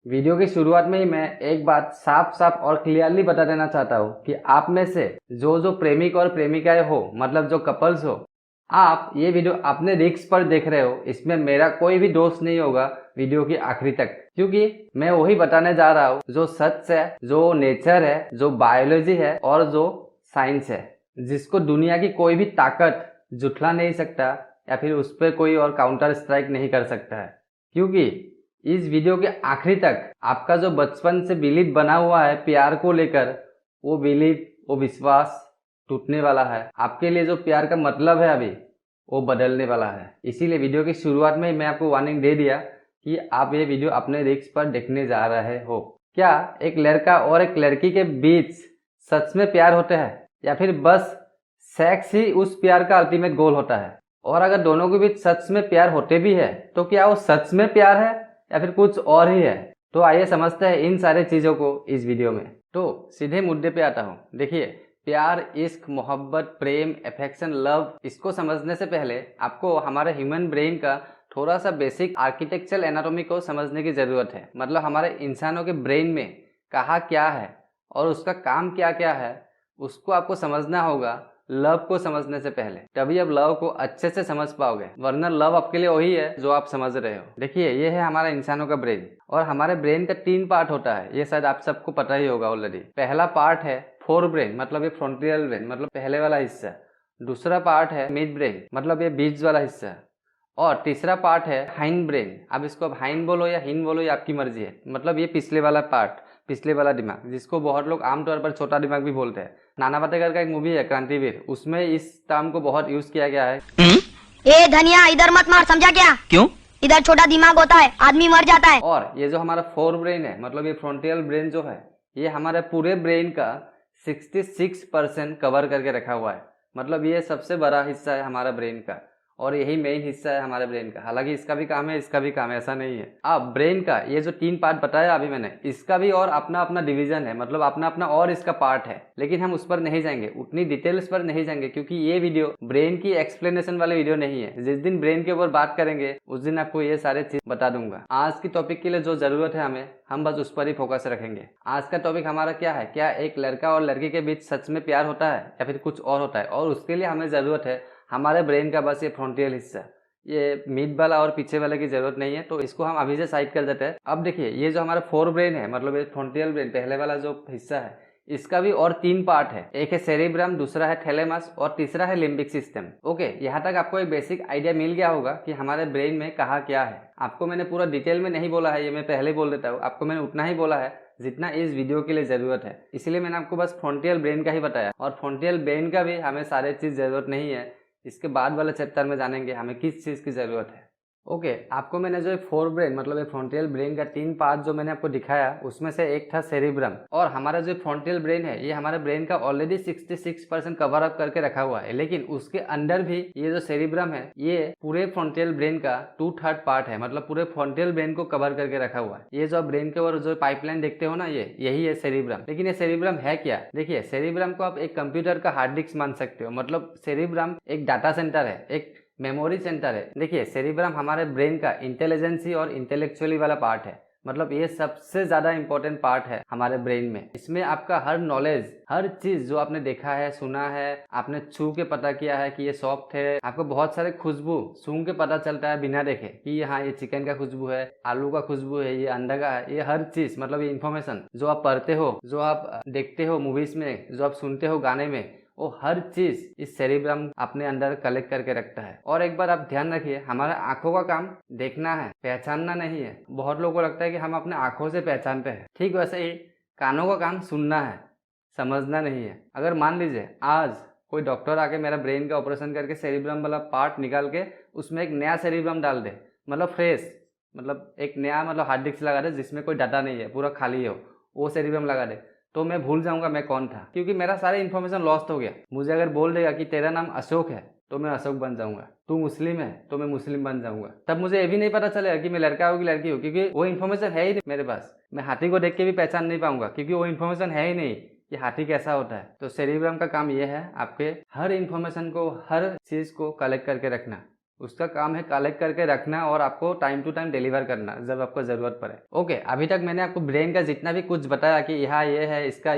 Video की शुरुआत में ही मैं एक बात साफ साफ और क्लियरली बता देना चाहता हूँ कि आप में से जो जो प्रेमिक और प्रेमिकाएं हो, मतलब जो कपल्स हो, आप ये वीडियो अपने रिस्क पर देख रहे हो। इसमें मेरा कोई भी दोष नहीं होगा वीडियो की आखिरी तक, क्योंकि मैं वही बताने जा रहा हूँ जो सच है, जो नेचर है, जो बायोलॉजी है और जो साइंस है, जिसको दुनिया की कोई भी ताकत जुठला नहीं सकता या फिर उस पर कोई और काउंटर स्ट्राइक नहीं कर सकता है। क्योंकि इस वीडियो के आखिरी तक आपका जो बचपन से बिलीव बना हुआ है प्यार को लेकर, वो बिलीव, वो विश्वास टूटने वाला है। आपके लिए जो प्यार का मतलब है अभी, वो बदलने वाला है। इसीलिए वीडियो की शुरुआत में ही मैं आपको वार्निंग दे दिया कि आप ये वीडियो अपने रिस्क पर देखने जा रहे हो। क्या एक लड़का और एक लड़की के बीच सच में प्यार होता है या फिर बस सेक्स ही उस प्यार का अल्टीमेट गोल होता है? और अगर दोनों के बीच सच में प्यार होते भी है तो क्या वो सच में प्यार है या फिर कुछ और ही है? तो आइए समझते हैं इन सारे चीजों को इस वीडियो में। तो सीधे मुद्दे पे आता हूँ। देखिए, प्यार, इश्क, मोहब्बत, प्रेम, अफेक्शन, लव, इसको समझने से पहले आपको हमारे ह्यूमन ब्रेन का थोड़ा सा बेसिक आर्किटेक्चरल एनाटॉमी को समझने की जरूरत है। मतलब हमारे इंसानों के ब्रेन में कहाँ क्या है और उसका काम क्या क्या है, उसको आपको समझना होगा लव को समझने से पहले। तभी आप लव को अच्छे से समझ पाओगे, वरना लव आपके लिए वही है जो आप समझ रहे हो। देखिए, ये है हमारा इंसानों का ब्रेन, और हमारे ब्रेन का 3 पार्ट होता है। ये शायद आप सबको पता ही होगा ऑलरेडी। पहला पार्ट है फोर ब्रेन, मतलब ये फ्रंटियल ब्रेन, मतलब पहले वाला हिस्सा। दूसरा पार्ट है मिड ब्रेन, मतलब ये बीच वाला हिस्सा। और तीसरा पार्ट है हाइंड ब्रेन। अब इसको आप हाइंड बोलो या हिंड बोलो, ये आपकी मर्जी है। मतलब ये पिछले वाला पार्ट, पिछले वाला दिमाग, जिसको बहुत लोग आमतौर पर छोटा दिमाग भी बोलते हैं। नाना पाटेकर का एक मूवी है क्रांतिवीर, उसमें इस टर्म को बहुत यूज किया गया है। ए धनिया, इधर मत मार, समझा क्या? क्यों? इधर छोटा दिमाग होता है, आदमी मर जाता है। और ये जो हमारा फोर ब्रेन है, मतलब ये फ्रंटियल ब्रेन जो है, ये हमारे पूरे ब्रेन का 66% कवर करके रखा हुआ है। मतलब ये सबसे बड़ा हिस्सा है हमारा ब्रेन का, और यही मेन हिस्सा है हमारे ब्रेन का। हालांकि इसका भी काम है, इसका भी काम है, ऐसा नहीं है। अब ब्रेन का ये जो 3 पार्ट बताया अभी मैंने, इसका भी और अपना अपना डिवीजन है, मतलब अपना अपना और इसका पार्ट है। लेकिन हम उस पर नहीं जाएंगे, उतनी डिटेल्स पर नहीं जाएंगे, क्योंकि ये वीडियो ब्रेन की एक्सप्लेनेशन वाली वीडियो नहीं है। जिस दिन ब्रेन के ऊपर बात करेंगे उस दिन आपको ये सारे चीज बता दूंगा। आज की टॉपिक के लिए जो जरूरत है हमें, हम बस उस पर ही फोकस रखेंगे। आज का टॉपिक हमारा क्या है? क्या एक लड़का और लड़की के बीच सच में प्यार होता है या फिर कुछ और होता है? और उसके लिए हमें जरूरत है हमारे ब्रेन का बस ये फ्रंटियल हिस्सा। ये मिड वाला और पीछे वाले की जरूरत नहीं है, तो इसको हम अभी से साइड कर देते हैं। अब देखिए, ये जो हमारा फोर ब्रेन है, मतलब ये फ्रंटियल ब्रेन पहले वाला जो हिस्सा है, इसका भी और 3 पार्ट है। एक है सेरिब्रम, दूसरा है थैलेमस और तीसरा है लिम्बिक सिस्टम। ओके, यहाँ तक आपको एक बेसिक आइडिया मिल गया होगा कि हमारे ब्रेन में कहाँ क्या है। आपको मैंने पूरा डिटेल में नहीं बोला है, ये मैं पहले बोल देता हूँ। आपको मैंने उतना ही बोला है जितना इस वीडियो के लिए जरूरत है, इसलिए मैंने आपको बस फ्रंटियल ब्रेन का ही बताया। और फ्रंटियल ब्रेन का भी हमें सारे चीज जरूरत नहीं है। इसके बाद वाले चैप्टर में जानेंगे हमें किस चीज की जरूरत है। ओके, आपको मैंने जो फोर ब्रेन, मतलब ये फ्रंटियल ब्रेन का 3 पार्ट जो मैंने आपको दिखाया, उसमें से एक था सेरिब्रम। और हमारा जो फ्रंटियल ब्रेन है, ये हमारे ब्रेन का ऑलरेडी 66% कवर अप करके रखा हुआ है। लेकिन उसके अंदर भी ये जो सेरिब्रम है, ये पूरे फ्रंटियल ब्रेन का 2/3 पार्ट है, मतलब पूरे फ्रंटियल ब्रेन को कवर करके रखा हुआ है। ये जो आप ब्रेन के ऊपर जो पाइपलाइन देखते हो ना, यही है सेरिब्रम। लेकिन ये सेरिब्रम है क्या? देखिए, सेरिब्रम को आप एक कंप्यूटर का हार्ड डिस्क मान सकते हो। मतलब सेरिब्रम एक डाटा सेंटर है, एक मेमोरी सेंटर है। देखिए, सेरिब्रम हमारे ब्रेन का इंटेलिजेंसी और इंटेलेक्चुअली वाला पार्ट है। मतलब ये सबसे ज्यादा इंपॉर्टेंट पार्ट है हमारे ब्रेन में। इसमें आपका हर नॉलेज, हर चीज जो आपने देखा है, सुना है, आपने छू के पता किया है कि ये सॉफ्ट है, आपको बहुत सारे खुशबू सूंघ के पता चलता है बिना देखे कि हाँ ये चिकन का खुशबू है, आलू का खुशबू है, ये अंडा का है। ये हर चीज, मतलब ये इन्फॉर्मेशन जो आप पढ़ते हो, जो आप देखते हो मूवीज में, जो आप सुनते हो गाने में, वो हर चीज इस सेरिब्रम अपने अंदर कलेक्ट करके रखता है। और एक बार आप ध्यान रखिए, हमारा आंखों का काम देखना है, पहचानना नहीं है। बहुत लोगों को लगता है कि हम अपने आंखों से पहचानते हैं, ठीक वैसे ही कानों का काम सुनना है, समझना नहीं है। अगर मान लीजिए आज कोई डॉक्टर आके मेरा ब्रेन का ऑपरेशन करके सेरिब्रम वाला पार्ट निकाल के उसमें एक नया सेरिब्रम डाल दे, मतलब फ्रेश, मतलब एक नया, मतलब हार्ड डिस्क लगा दे जिसमें कोई डाटा नहीं है, पूरा खाली हो, वो सेरिब्रम लगा दे, तो मैं भूल जाऊंगा मैं कौन था, क्योंकि मेरा सारा इन्फॉर्मेशन लॉस्ट हो गया। मुझे अगर बोल देगा कि तेरा नाम अशोक है, तो मैं अशोक बन जाऊंगा। तू मुस्लिम है, तो मैं मुस्लिम बन जाऊंगा। तब मुझे ये भी नहीं पता चलेगा कि मैं लड़का हूँ कि लड़की हूँ, क्योंकि वो इन्फॉर्मेशन है ही नहीं मेरे पास। मैं हाथी को देख के भी पहचान नहीं पाऊंगा, क्योंकि वो इन्फॉर्मेशन है ही नहीं कि हाथी कैसा होता है। तो सेरिब्रम का काम ये है आपके हर इन्फॉर्मेशन को, हर चीज को कलेक्ट करके रखना, उसका काम है कलेक्ट करके रखना और आपको टाइम टू टाइम डिलीवर करना जब आपको ज़रूरत पड़े। ओके, अभी तक मैंने आपको ब्रेन का जितना भी कुछ बताया कि यहाँ ये है, इसका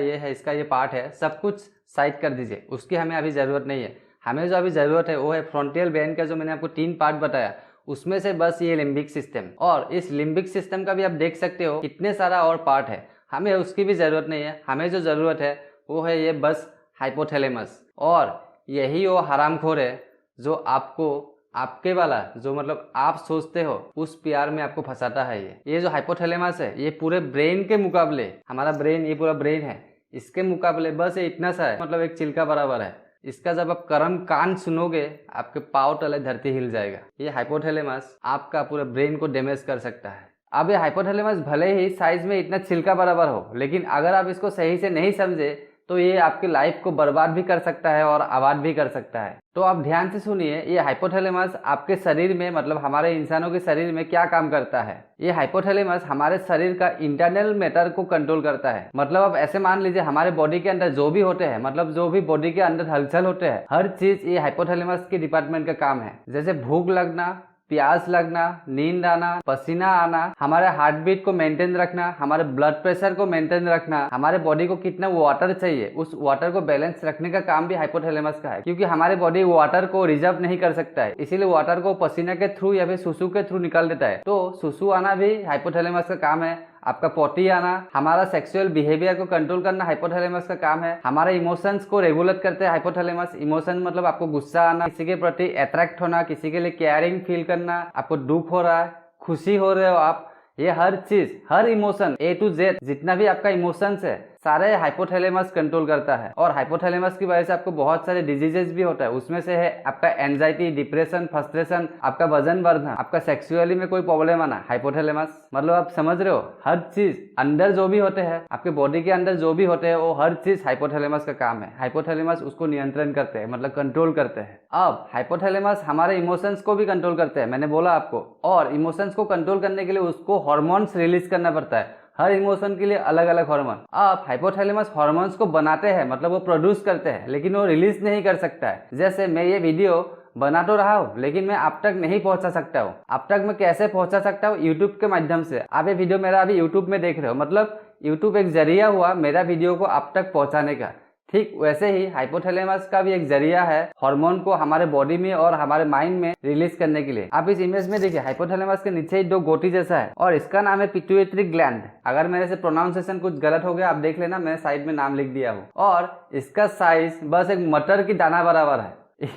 ये पार्ट है, सब कुछ साइड कर दीजिए, उसकी हमें अभी ज़रूरत नहीं है। हमें जो अभी ज़रूरत है वो है फ्रंटियल ब्रेन का, जो मैंने आपको 3 पार्ट बताया उसमें से बस ये लिम्बिक सिस्टम। और इस लिम्बिक सिस्टम का भी आप देख सकते हो कितने सारा और पार्ट है, हमें उसकी भी ज़रूरत नहीं है। हमें जो ज़रूरत है वो है ये बस हाइपोथैलेमस। और यही वो हरामखोर है जो आपको आपके वाला जो मतलब आप सोचते हो उस प्यार में आपको फंसाता है। ये जो हाइपोथैलेमस है ये पूरे ब्रेन के मुकाबले, हमारा ब्रेन ये पूरा ब्रेन है, इसके मुकाबले बस ये इतना सा है, मतलब एक चिल्का बराबर है। इसका जब आप कर्म कांड सुनोगे आपके पाँव तले धरती हिल जाएगा। ये हाइपोथैलेमस आपका पूरे ब्रेन को डैमेज कर सकता है। अब ये हाइपोथैलेमस भले ही साइज में इतना छिलका बराबर हो, लेकिन अगर आप इसको सही से नहीं समझे तो ये आपकी लाइफ को बर्बाद भी कर सकता है और आबाद भी कर सकता है। तो आप ध्यान से सुनिए, ये हाइपोथैलेमस आपके शरीर में, मतलब हमारे इंसानों के शरीर में क्या काम करता है। ये हाइपोथैलेमस हमारे शरीर का इंटरनल मैटर को कंट्रोल करता है। मतलब आप ऐसे मान लीजिए हमारे बॉडी के अंदर जो भी होते हैं, मतलब जो भी बॉडी के अंदर हलचल होते हैं, हर चीज ये हाइपोथैलेमस के डिपार्टमेंट का काम है। जैसे भूख लगना, प्यास लगना, नींद आना, पसीना आना, हमारे हार्ट बीट को मेंटेन रखना, हमारे ब्लड प्रेशर को मेंटेन रखना, हमारे बॉडी को कितना वाटर चाहिए उस वाटर को बैलेंस रखने का काम भी हाइपोथैलेमस का है। क्योंकि हमारी बॉडी वाटर को रिजर्व नहीं कर सकता है, इसीलिए वाटर को पसीना के थ्रू या फिर सुसु के थ्रू निकाल देता है। तो सुसु आना भी हाइपोथैलेमस का काम है। आपका पोटी आना, हमारा सेक्सुअल बिहेवियर को कंट्रोल करना हाइपोथैलेमस का काम है। हमारे इमोशंस को रेगुलेट करते हैं हाइपोथैलेमस। इमोशन मतलब आपको गुस्सा आना, किसी के प्रति अट्रैक्ट होना, किसी के लिए केयरिंग फील करना, आपको दुख हो रहा है, खुशी हो रहे हो आप, ये हर चीज, हर इमोशन A to Z जितना भी आपका इमोशंस है सारे हाइपोथैलेमस कंट्रोल करता है। और हाइपोथैलेमस की वजह से आपको बहुत सारे डिजीजेस भी होता है। उसमें से है आपका एंजाइटी, डिप्रेशन, फ्रस्ट्रेशन, आपका वजन बढ़ना, आपका सेक्सुअली में कोई प्रॉब्लम आना, हाइपोथैलेमस। मतलब आप समझ रहे हो, हर चीज अंदर जो भी होते हैं, आपके बॉडी के अंदर जो भी होते हैं, वो हर चीज हाइपोथैलेमस का काम है। हाइपोथैलेमस उसको नियंत्रण करते हैं, मतलब कंट्रोल करते हैं। अब हाइपोथैलेमस हमारे इमोशंस को भी कंट्रोल करते हैं, मैंने बोला आपको। और इमोशंस को कंट्रोल करने के लिए उसको हार्मोन्स रिलीज करना पड़ता है, हर इमोशन के लिए अलग अलग हार्मोन। आप हाइपोथैलेमस हार्मोन्स को बनाते हैं, मतलब वो प्रोड्यूस करते हैं, लेकिन वो रिलीज नहीं कर सकता है। जैसे मैं ये वीडियो बना तो रहा हूँ, लेकिन मैं आप तक नहीं पहुंचा सकता हूँ। आप तक मैं कैसे पहुंचा सकता हूँ? यूट्यूब के माध्यम से। आप ये वीडियो मेरा अभी यूट्यूब में देख रहे हो, मतलब यूट्यूब एक जरिया हुआ मेरा वीडियो को आप तक पहुंचाने का। ठीक वैसे ही हाइपोथैलेमस का भी एक जरिया है हार्मोन को हमारे बॉडी में और हमारे माइंड में रिलीज करने के लिए। आप इस इमेज में देखिए, हाइपोथैलेमस के नीचे ही 2 गोटी जैसा है और इसका नाम है पिट्यूटरी ग्लैंड। अगर मेरे से प्रोनाउंसिएशन कुछ गलत हो गया आप देख लेना, मैं साइड में नाम लिख दिया हूँ। और इसका साइज बस एक मटर की दाना बराबर है।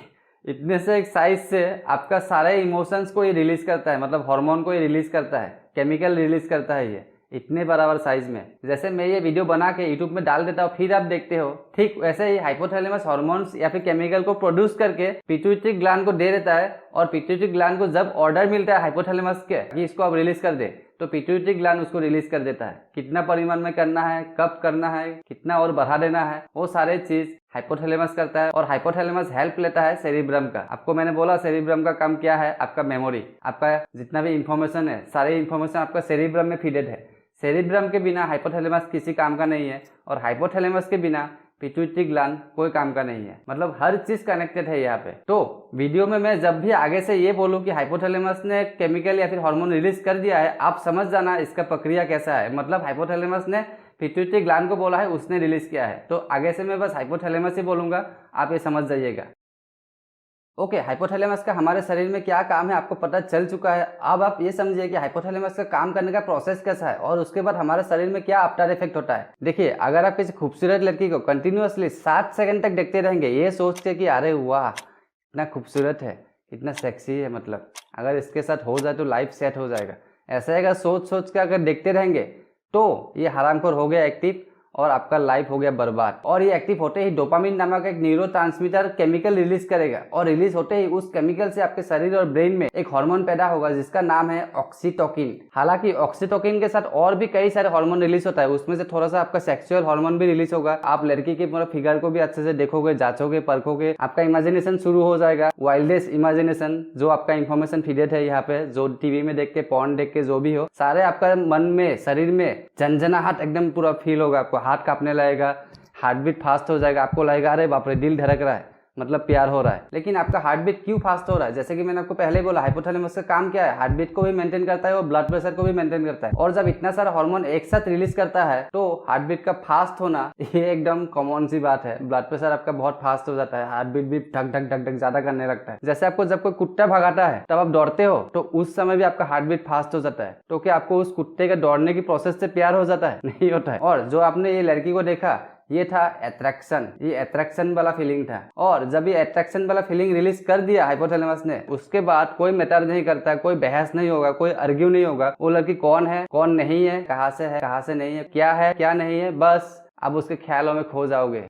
इतने से एक साइज से आपका सारे इमोशंस को ये रिलीज करता है, मतलब हार्मोन को ये रिलीज करता है, केमिकल रिलीज करता है ये इतने बराबर साइज में। जैसे मैं ये वीडियो बना के यूट्यूब में डाल देता हूँ, फिर आप देखते हो, ठीक वैसे ही हाइपोथैलेमस हार्मोन्स या फिर केमिकल को प्रोड्यूस करके पिट्यूटरी ग्लैंड को दे देता है। और पिट्यूटरी ग्लैंड को जब ऑर्डर मिलता है हाइपोथैलेमस के कि इसको आप रिलीज कर दे, तो पिट्यूटरी ग्लैंड उसको रिलीज कर देता है। कितना परिमाण में करना है, कब करना है, कितना और बढ़ा देना है, वो सारे चीज हाइपोथैलेमस करता है। और हाइपोथैलेमस हेल्प लेता है सेरिब्रम का। आपको मैंने बोला सेरिब्रम का काम क्या है, आपका मेमोरी, आपका जितना भी इंफॉर्मेशन है, सारे इंफॉर्मेशन आपका सेरिब्रम में फीडेड है। सेरिब्रम के बिना हाइपोथैलेमस किसी काम का नहीं है, और हाइपोथैलेमस के बिना पिट्यूटरी ग्लैंड कोई काम का नहीं है। मतलब हर चीज कनेक्टेड है यहाँ पे। तो वीडियो में मैं जब भी आगे से ये बोलूँ कि हाइपोथैलेमस ने केमिकल या फिर हार्मोन रिलीज कर दिया है, आप समझ जाना इसका प्रक्रिया कैसा है। मतलब हाइपोथैलेमस ने पिट्यूटरी ग्लैंड को बोला है, उसने रिलीज किया है। तो आगे से मैं बस हाइपोथैलेमस ही बोलूंगा, आप ये समझ जाइएगा। ओके, हाइपोथैलेमस का हमारे शरीर में क्या काम है आपको पता चल चुका है। अब आप ये समझिए कि हाइपोथैलेमस का काम करने का प्रोसेस कैसा है और उसके बाद हमारे शरीर में क्या आफ्टर इफेक्ट होता है। देखिए, अगर आप किसी खूबसूरत लड़की को कंटिन्यूअसली 7 सेकंड तक देखते रहेंगे ये सोच के कि अरे वाह इतना खूबसूरत है, इतना सेक्सी है, मतलब अगर इसके साथ हो जाए तो लाइफ सेट हो जाएगा, ऐसा अगर सोच सोच के अगर देखते रहेंगे तो ये हरामखोर हो गया एक्टिव और आपका लाइफ हो गया बर्बाद। और ये एक्टिव होते ही डोपामिन नामक एक न्यूरोट्रांसमीटर केमिकल रिलीज करेगा, और रिलीज होते ही उस केमिकल से आपके शरीर और ब्रेन में एक हार्मोन पैदा होगा जिसका नाम है ऑक्सीटोकिन। हालांकि ऑक्सीटोकिन के साथ और भी कई सारे हार्मोन रिलीज होता है, उसमें से थोड़ा सा आपका सेक्सुअल हार्मोन भी रिलीज होगा। आप लड़की के पूरा फिगर को भी अच्छे से देखोगे, जांचोगे, परखोगे, आपका इमेजिनेशन शुरू हो जाएगा, वाइल्डेस्ट इमेजिनेशन, जो आपका इन्फॉर्मेशन फीडेड है यहाँ पे, जो टीवी में देख के, पॉर्न देख के, जो भी हो, सारे आपका मन में, शरीर में झंझनाहट एकदम पूरा फील होगा, आपको हाथ कांपने लगेगा, हार्ट बीट फास्ट हो जाएगा, आपको लगेगा अरे बाप रे दिल धड़क रहा है। मतलब प्यार हो रहा है, लेकिन आपका हार्ट बीट क्यों फास्ट हो रहा है? जैसे कि मैंने आपको पहले बोला, हाइपोथैलेमस का काम क्या है? हार्ट बीट को भी मेंटेन करता है और ब्लड प्रेशर को भी मेंटेन करता है। और जब इतना सारा हार्मोन एक साथ रिलीज करता है तो हार्ट बीट का फास्ट होना ये एकदम कॉमन सी बात है। ब्लड प्रेशर आपका बहुत फास्ट हो जाता है, हार्ट बीट भी धक धक धक धक ज्यादा करने लगता है। जैसे आपको जब कोई कुत्ता भगाता है तब आप दौड़ते हो तो उस समय भी आपका हार्ट बीट फास्ट हो जाता है। तो क्या आपको उस कुत्ते के दौड़ने की प्रोसेस से प्यार हो जाता है? नहीं होता है। और जो आपने ये लड़की को देखा, ये था अट्रैक्शन, ये अट्रैक्शन वाला फीलिंग था। और जब ये अट्रैक्शन वाला फीलिंग रिलीज कर दिया हाइपोथैलेमस ने, उसके बाद कोई मैटर नहीं करता, कोई बहस नहीं होगा, कोई आर्ग्यू नहीं होगा वो लड़की कौन है कौन नहीं है, कहाँ से नहीं है क्या नहीं है, बस आप उसके ख्यालों में खो जाओगे।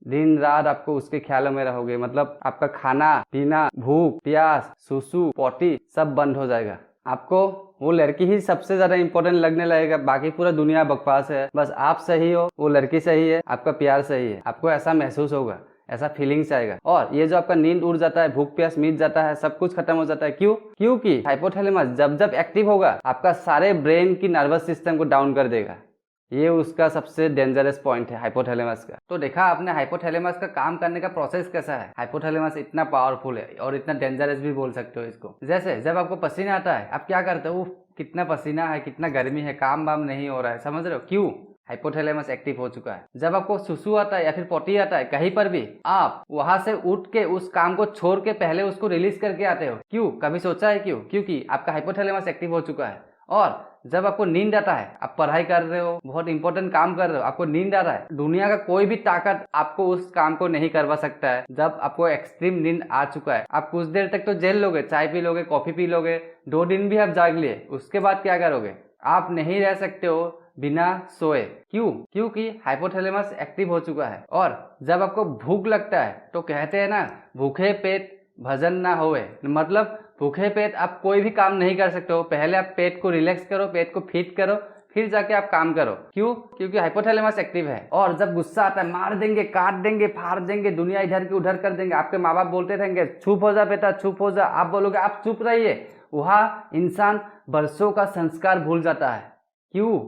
दिन रात आपको उसके ख्यालों में रहोगे। मतलब आपका खाना पीना, भूख प्यास, सुसु पोटी सब बंद हो जाएगा। आपको वो लड़की ही सबसे ज्यादा इंपॉर्टेंट लगने लगेगा, बाकी पूरा दुनिया बकवास है। बस आप सही हो, वो लड़की सही है, आपका प्यार सही है। आपको ऐसा महसूस होगा, ऐसा फीलिंग्स आएगा। और ये जो आपका नींद उड़ जाता है, भूख प्यास मिट जाता है, सब कुछ खत्म हो जाता है। क्यों? क्योंकि हाइपोथैलेमस जब जब एक्टिव होगा आपका सारे ब्रेन की नर्वस सिस्टम को डाउन कर देगा। ये उसका सबसे डेंजरस पॉइंट है हाइपोथैलेमस का। तो देखा आपने हाइपोथैलेमस का काम करने का प्रोसेस कैसा है। हाइपोथैलेमस इतना पावरफुल है और इतना डेंजरस भी बोल सकते हो इसको। जैसे जब आपको पसीना आता है, आप क्या करते हो? कितना पसीना है, कितना गर्मी है, काम वाम नहीं हो रहा है, समझ रहे हो? क्यों? हाइपोथैलेमस एक्टिव हो चुका है। जब आपको सुसु आता है या फिर पोटी आता है कहीं पर भी, आप वहां से उठ के उस काम को छोड़ के पहले उसको रिलीज करके आते हो। क्यों? कभी सोचा है क्यों? क्योंकि आपका हाइपोथैलेमस एक्टिव हो चुका है। और जब आपको नींद आता है, आप पढ़ाई कर रहे हो, बहुत इंपॉर्टेंट काम कर रहे हो, आपको नींद आ रहा है, दुनिया का कोई भी ताकत आपको उस काम को नहीं करवा सकता है। जब आपको एक्सट्रीम नींद आ चुका है, आप कुछ देर तक तो झेल लोगे, चाय पी लोगे, कॉफी पी लोगे, 2 दिन भी आप जाग लिए, उसके बाद क्या करोगे? आप नहीं रह सकते हो बिना सोए। क्यों? क्योंकि हाइपोथैलेमस एक्टिव हो चुका है। और जब आपको भूख लगता है तो कहते हैं ना, भूखे पेट भजन ना होए। मतलब भूखे पेट आप कोई भी काम नहीं कर सकते हो। पहले आप पेट को रिलैक्स करो, पेट को फिट करो, फिर जाके आप काम करो। क्यों? क्योंकि हाइपोथैलेमस एक्टिव है। और जब गुस्सा आता है, मार देंगे, काट देंगे, फाड़ देंगे, दुनिया इधर की उधर कर देंगे। आपके माँ बाप बोलते रहेंगे चुप हो जा बेटा, चुप हो जा, आप बोलोगे आप चुप रहिए, वहाँ इंसान बरसों का संस्कार भूल जाता है। क्यों?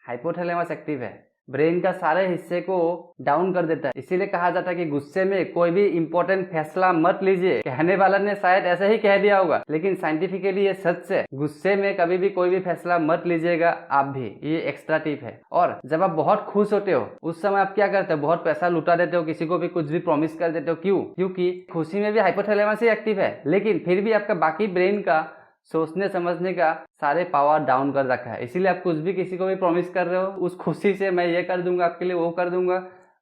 हाइपोथैलेमस एक्टिव है, ब्रेन का सारे हिस्से को डाउन कर देता है। इसीलिए कहा जाता है कि गुस्से में कोई भी इंपॉर्टेंट फैसला मत लीजिए। कहने वाला ने शायद ऐसा ही कह दिया होगा, लेकिन साइंटिफिकली ये सच है। गुस्से में कभी भी कोई भी फैसला मत लीजिएगा आप भी, ये एक्स्ट्रा टिप है। और जब आप बहुत खुश होते हो उस समय आप क्या करते हो? बहुत पैसा लुटा देते हो, किसी को भी कुछ भी प्रॉमिस कर देते हो। क्यों? क्योंकि खुशी में भी हाइपोथैलेमस ही एक्टिव है, लेकिन फिर भी आपका बाकी ब्रेन का सोचने समझने का सारे पावर डाउन कर रखा है। इसीलिए आप कुछ भी किसी को भी प्रॉमिस कर रहे हो उस खुशी से, मैं ये कर दूंगा आपके लिए, वो कर दूंगा।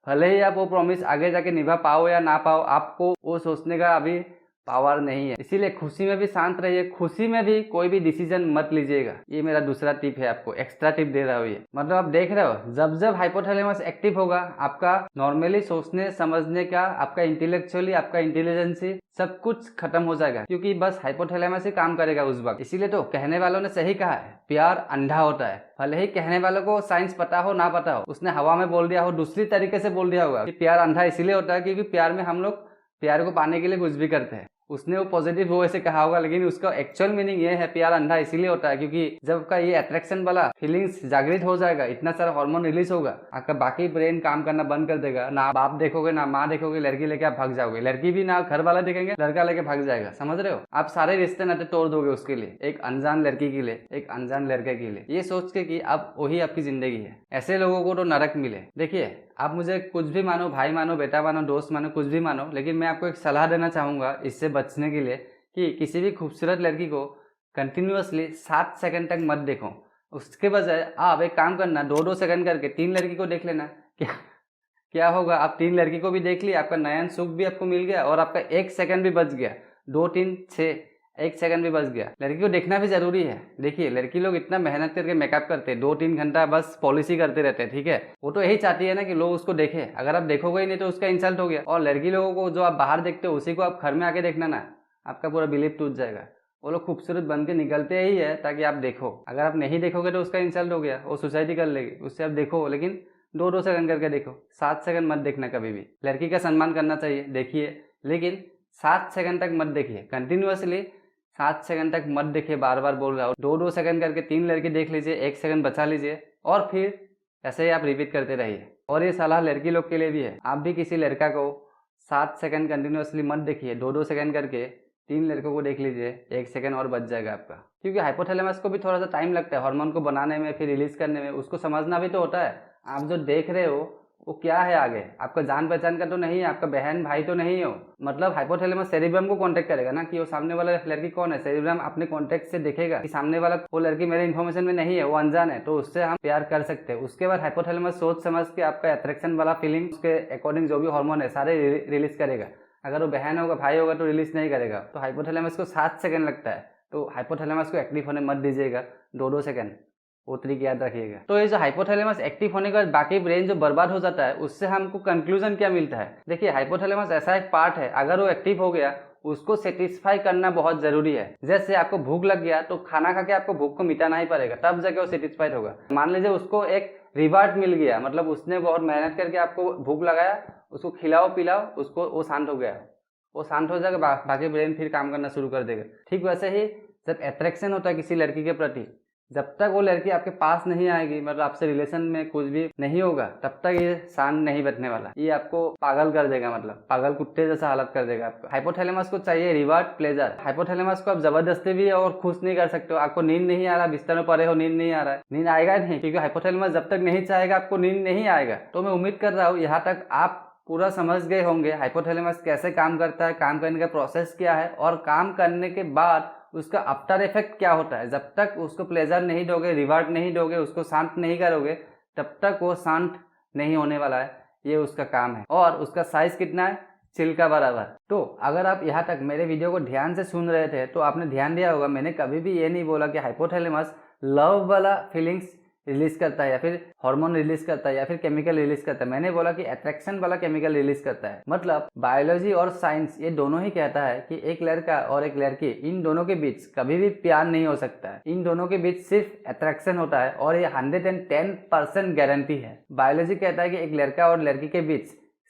भले ही आप वो प्रॉमिस आगे जाके निभा पाओ या ना पाओ, आपको वो सोचने का अभी पावर नहीं है। इसीलिए खुशी में भी शांत रहिए, खुशी में भी कोई भी डिसीजन मत लीजिएगा। ये मेरा दूसरा टिप है, आपको एक्स्ट्रा टिप दे रहा हूँ ये। मतलब आप देख रहे हो, जब जब हाइपोथैलेमस एक्टिव होगा आपका नॉर्मली सोचने समझने का, आपका इंटेलेक्चुअली, आपका इंटेलिजेंसी सब कुछ खत्म हो जाएगा, क्योंकि बस हाइपोथैलेमस ही काम करेगा उस वक्त। इसीलिए तो कहने वालों ने सही कहा है, प्यार अंधा होता है। भले ही कहने वालों को साइंस पता हो ना पता हो, उसने हवा में बोल दिया हो, दूसरी तरीके से बोल दिया होगा कि प्यार अंधा इसीलिए होता है क्योंकि प्यार में हम लोग प्यार को पाने के लिए कुछ भी करते हैं। उसने वो पॉजिटिव वो ऐसे कहा होगा, लेकिन उसका एक्चुअल मीनिंग ये है, प्यार अंधा इसीलिए होता है क्योंकि जब का ये अट्रैक्शन वाला फीलिंग्स जागृत हो जाएगा, इतना सारा हार्मोन रिलीज होगा, आपका बाकी ब्रेन काम करना बंद कर देगा। ना बाप देखोगे, ना माँ देखोगे, लड़की लेके आप भाग जाओगे। लड़की भी ना घर वाला देखेंगे, लड़का लेके भाग जाएगा। समझ रहे हो? आप सारे रिश्ते नाते तोड़ दोगे उसके लिए, एक अनजान लड़की के लिए, एक अनजान लड़के के लिए, ये सोच के कि अब वही आपकी जिंदगी है। ऐसे लोगों को तो नरक मिले। देखिए, आप मुझे कुछ भी मानो, भाई मानो, बेटा मानो, दोस्त मानो, कुछ भी मानो, लेकिन मैं आपको एक सलाह देना चाहूंगा इससे बचने के लिए कि किसी भी खूबसूरत लड़की को कंटिन्यूअसली 7 सेकंड तक मत देखो। उसके बजाय आप एक काम करना, 2-2 सेकंड करके 3 लड़की को देख लेना। क्या होगा? आप 3 लड़की को भी देख लिया, आपका नयन सुख भी आपको मिल गया और आपका 1 सेकंड भी बच गया। 2, 3, 6, 1 सेकंड भी बच गया। लड़की को देखना भी जरूरी है। देखिए, लड़की लोग इतना मेहनत करके मेकअप करते हैं, 2-3 घंटा बस पॉलिसी करते रहते हैं, ठीक है? वो तो यही चाहती है ना कि लोग उसको देखें। अगर आप देखोगे ही नहीं तो उसका इंसल्ट हो गया। और लड़की लोगों को जो आप बाहर देखते हो उसी को आप घर में आके देखना ना, आपका पूरा बिलीफ टूट जाएगा। वो लोग खूबसूरत बन के निकलते ही है ताकि आप देखो। अगर आप नहीं देखोगे तो उसका इंसल्ट हो गया, वो सुसाइड कर लेगी। उससे आप देखो, लेकिन 2-2 सेकंड करके देखो। 7 सेकंड मत देखना कभी भी। लड़की का सम्मान करना चाहिए, देखिए, लेकिन 7 सेकंड तक मत देखिए। कंटिन्यूअसली 7 सेकंड तक मत देखिए। बार बार बोल रहा हूँ, 2-2 सेकंड करके 3 लड़की देख लीजिए, 1 सेकंड बचा लीजिए और फिर ऐसे ही आप रिपीट करते रहिए। और ये सलाह लड़की लोग के लिए भी है। आप भी किसी लड़का को 7 सेकंड कंटिन्यूसली मत देखिए, 2-2 सेकंड करके 3 लड़कों को देख लीजिए, 1 सेकंड और बच जाएगा आपका। क्योंकि हाइपोथैलेमस को भी थोड़ा सा टाइम लगता है हार्मोन को बनाने में, फिर रिलीज करने में, उसको समझना भी तो होता है। आप जो देख रहे हो वो क्या है आगे, आपका जान पहचान का तो नहीं है, आपका बहन भाई तो नहीं हो। मतलब हाइपोथैलेमस सेरिब्रम को कांटेक्ट करेगा ना कि वो सामने वाला लड़की कौन है। सेरिब्रम अपने कांटेक्ट से देखेगा कि सामने वाला वो लड़की मेरे इन्फॉर्मेशन में नहीं है, वो अनजान है, तो उससे हम प्यार कर सकते हैं। उसके बाद हाइपोथैलेमस सोच समझ के आपका अट्रैक्शन वाला फीलिंग उसके अकॉर्डिंग जो भी हार्मोन है सारे रिलीज करेगा। अगर वो बहन होगा भाई होगा तो रिलीज नहीं करेगा। तो हाइपोथैलेमस को 7 सेकंड लगता है, तो हाइपोथैलेमस को एक्टिव होने मत दीजिएगा 2-2 सेकंड, वो तरीके याद रखिएगा। तो ये जो हाइपोथैलेमस एक्टिव होने के बाद बाकी ब्रेन जो बर्बाद हो जाता है, उससे हमको कंक्लूजन क्या मिलता है। देखिए हाइपोथैलेमस ऐसा एक पार्ट है, अगर वो एक्टिव हो गया उसको सेटिस्फाई करना बहुत जरूरी है। जैसे आपको भूख लग गया तो खाना खा के आपको भूख को मिटाना ही पड़ेगा, तब जाके वो सेटिस्फाइड होगा। मान लीजिए उसको एक रिवार्ड मिल गया, मतलब उसने बहुत मेहनत करके आपको भूख लगाया, उसको खिलाओ पिलाओ, उसको वो शांत हो गया, वो शांत हो जाएगा, बाकी ब्रेन फिर काम करना शुरू कर देगा। ठीक वैसे ही जब अट्रैक्शन होता है किसी लड़की के प्रति, जब तक वो लड़की आपके पास नहीं आएगी, मतलब आपसे रिलेशन में कुछ भी नहीं होगा, तब तक ये शांत नहीं बैठने वाला। ये आपको पागल कर देगा, मतलब पागल कुत्ते जैसा हालत कर देगा आपको। हाइपोथैलेमस को चाहिए रिवार्ड प्लेजर। हाइपोथैलेमस को आप जबरदस्ती भी और खुश नहीं कर सकते हो। आपको नींद नहीं आ रहा, बिस्तर में पड़े हो, नींद नहीं आ रहा है, नींद आएगा नहीं, क्योंकि हाइपोथैलेमस जब तक नहीं चाहेगा आपको नींद नहीं आएगा। तो मैं उम्मीद कर रहा हूँ यहाँ तक आप पूरा समझ गए होंगे हाइपोथैलेमस कैसे काम करता है, काम करने का प्रोसेस क्या है, और काम करने के बाद उसका आफ्टर इफेक्ट क्या होता है। जब तक उसको प्लेजर नहीं दोगे, रिवार्ड नहीं दोगे, उसको शांत नहीं करोगे, तब तक वो शांत नहीं होने वाला है। ये उसका काम है। और उसका साइज कितना है, चिल का बराबर। तो अगर आप यहाँ तक मेरे वीडियो को ध्यान से सुन रहे थे तो आपने ध्यान दिया होगा, मैंने कभी भी ये नहीं बोला कि हाइपोथैलेमस लव वाला फीलिंग्स रिलीज करता है या फिर हार्मोन रिलीज करता है या फिर केमिकल रिलीज करता है। मैंने बोला कि अट्रैक्शन वाला केमिकल रिलीज करता है। मतलब बायोलॉजी और साइंस ये दोनों ही कहता है कि एक लड़का और एक लड़की, इन दोनों के बीच कभी भी प्यार नहीं हो सकता है। इन दोनों के बीच सिर्फ अट्रैक्शन होता है, और ये 110% गारंटी है। बायोलॉजी कहता है कि एक लड़का और लड़की के बीच